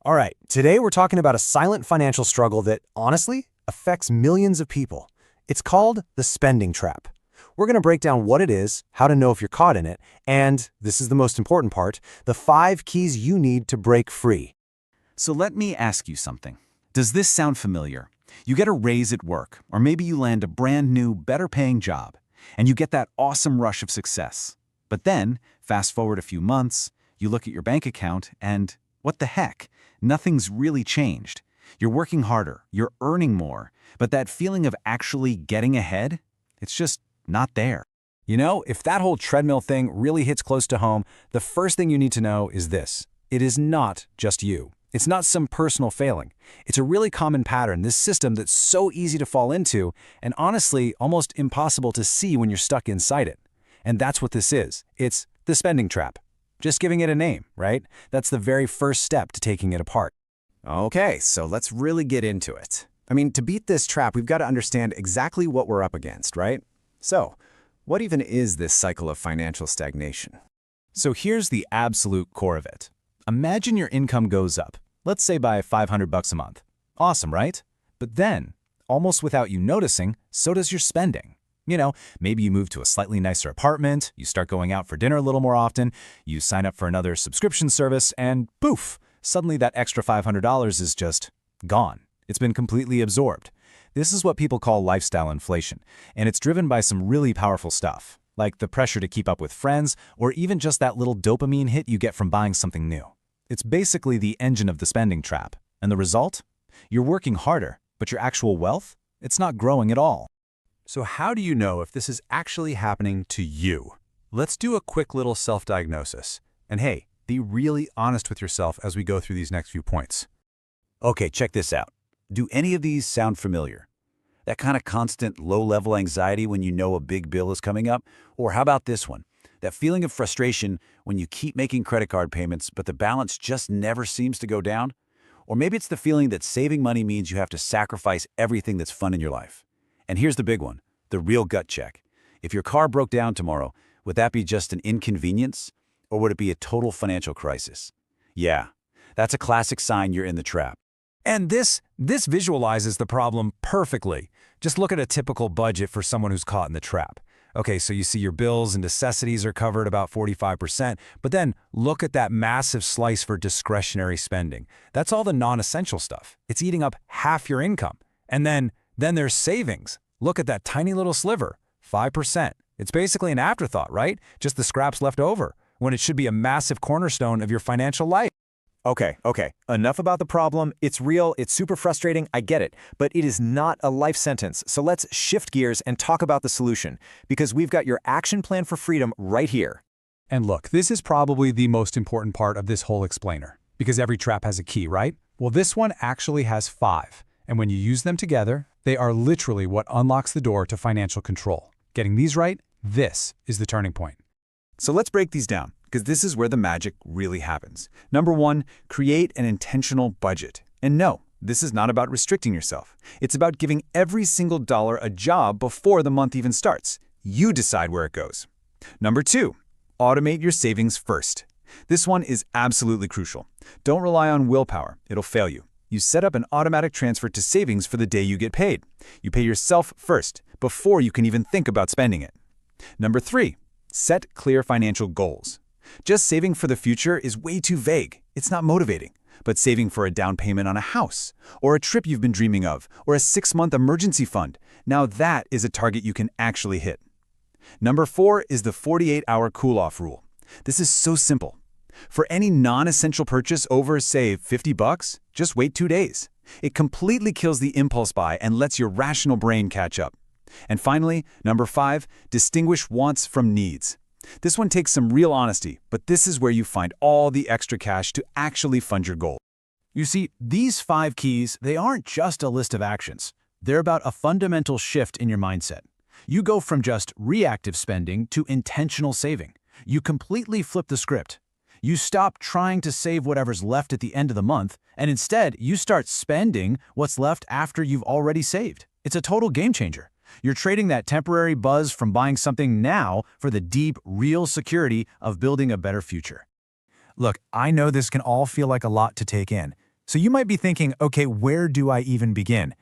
All right, today we're talking about a silent financial struggle that, honestly, affects millions of people. It's called the spending trap. We're going to break down what it is, how to know if you're caught in it, and, this is the most important part, the 5 keys you need to break free. So let me ask you something. Does this sound familiar? You get a raise at work, or maybe you land a brand new, better-paying job, and you get that awesome rush of success. But then, fast forward a few months, you look at your bank account and, what the heck? Nothing's really changed. You're working harder, you're earning more, but that feeling of actually getting ahead, it's just not there. You know, if that whole treadmill thing really hits close to home, the first thing you need to know is this. It is not just you. It's not some personal failing. It's a really common pattern, this system that's so easy to fall into, and honestly, almost impossible to see when you're stuck inside it. And that's what this is. It's the spending trap. Just giving it a name, right? That's the very first step to taking it apart. Okay, so let's really get into it. I mean, to beat this trap, we've got to understand exactly what we're up against, right? So, what even is this cycle of financial stagnation? So here's the absolute core of it. Imagine your income goes up, let's say by $500 a month. Awesome, right? But then, almost without you noticing, so does your spending. You know, maybe you move to a slightly nicer apartment, you start going out for dinner a little more often, you sign up for another subscription service, and poof, suddenly that extra $500 is just gone. It's been completely absorbed. This is what people call lifestyle inflation, and it's driven by some really powerful stuff, like the pressure to keep up with friends, or even just that little dopamine hit you get from buying something new. It's basically the engine of the spending trap. And the result? You're working harder, but your actual wealth? It's not growing at all. So how do you know if this is actually happening to you? Let's do a quick little self-diagnosis. And hey, be really honest with yourself as we go through these next few points. Okay, check this out. Do any of these sound familiar? That kind of constant low-level anxiety when you know a big bill is coming up? Or how about this one? That feeling of frustration when you keep making credit card payments but the balance just never seems to go down? Or maybe it's the feeling that saving money means you have to sacrifice everything that's fun in your life. And here's the big one, the real gut check. If your car broke down tomorrow, would that be just an inconvenience? Or would it be a total financial crisis? Yeah, that's a classic sign you're in the trap. And this visualizes the problem perfectly. Just look at a typical budget for someone who's caught in the trap. Okay, so you see your bills and necessities are covered about 45%, but then look at that massive slice for discretionary spending. That's all the non-essential stuff. It's eating up half your income. And then there's savings. Look at that tiny little sliver, 5%. It's basically an afterthought, right? Just the scraps left over, when it should be a massive cornerstone of your financial life. Okay. Enough about the problem. It's real, it's super frustrating, I get it. But it is not a life sentence. So let's shift gears and talk about the solution, because we've got your action plan for freedom right here. And look, this is probably the most important part of this whole explainer, because every trap has a key, right? Well, this one actually has 5. And when you use them together, they are literally what unlocks the door to financial control. Getting these right, this is the turning point. So let's break these down, because this is where the magic really happens. Number 1, create an intentional budget. And no, this is not about restricting yourself. It's about giving every single dollar a job before the month even starts. You decide where it goes. Number 2, automate your savings first. This one is absolutely crucial. Don't rely on willpower. It'll fail you. You set up an automatic transfer to savings for the day you get paid. You pay yourself first, before you can even think about spending it. Number 3, set clear financial goals. Just saving for the future is way too vague. It's not motivating. But saving for a down payment on a house, or a trip you've been dreaming of, or a 6-month emergency fund, now that is a target you can actually hit. Number 4 is the 48-hour cool-off rule. This is so simple. For any non-essential purchase over, say, $50, just wait 2 days. It completely kills the impulse buy and lets your rational brain catch up. And finally, number 5, distinguish wants from needs. This one takes some real honesty, but this is where you find all the extra cash to actually fund your goal. You see, these 5 keys, they aren't just a list of actions. They're about a fundamental shift in your mindset. You go from just reactive spending to intentional saving. You completely flip the script. You stop trying to save whatever's left at the end of the month, and instead, you start spending what's left after you've already saved. It's a total game changer. You're trading that temporary buzz from buying something now for the deep, real security of building a better future. Look, I know this can all feel like a lot to take in, So you might be thinking, okay, where do I even begin?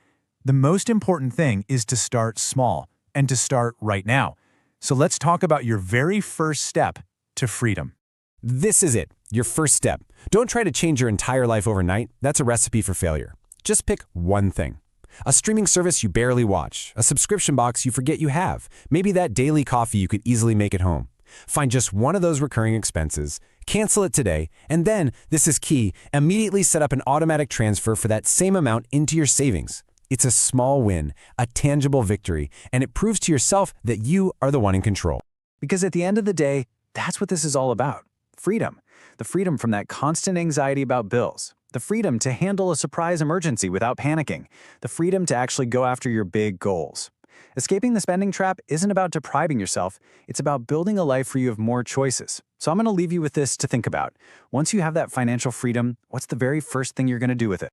The most important thing is to start small and to start right now. So let's talk about your very first step to freedom. This is it, your first step. Don't try to change your entire life overnight. That's a recipe for failure. Just pick one thing. A streaming service you barely watch, a subscription box you forget you have, maybe that daily coffee you could easily make at home. Find just one of those recurring expenses, cancel it today, and then, this is key, immediately set up an automatic transfer for that same amount into your savings. It's a small win, a tangible victory, and it proves to yourself that you are the one in control. Because at the end of the day, that's what this is all about. Freedom. The freedom from that constant anxiety about bills. The freedom to handle a surprise emergency without panicking. The freedom to actually go after your big goals. Escaping the spending trap isn't about depriving yourself, it's about building a life where you have more choices. So I'm going to leave you with this to think about. Once you have that financial freedom, what's the very first thing you're going to do with it?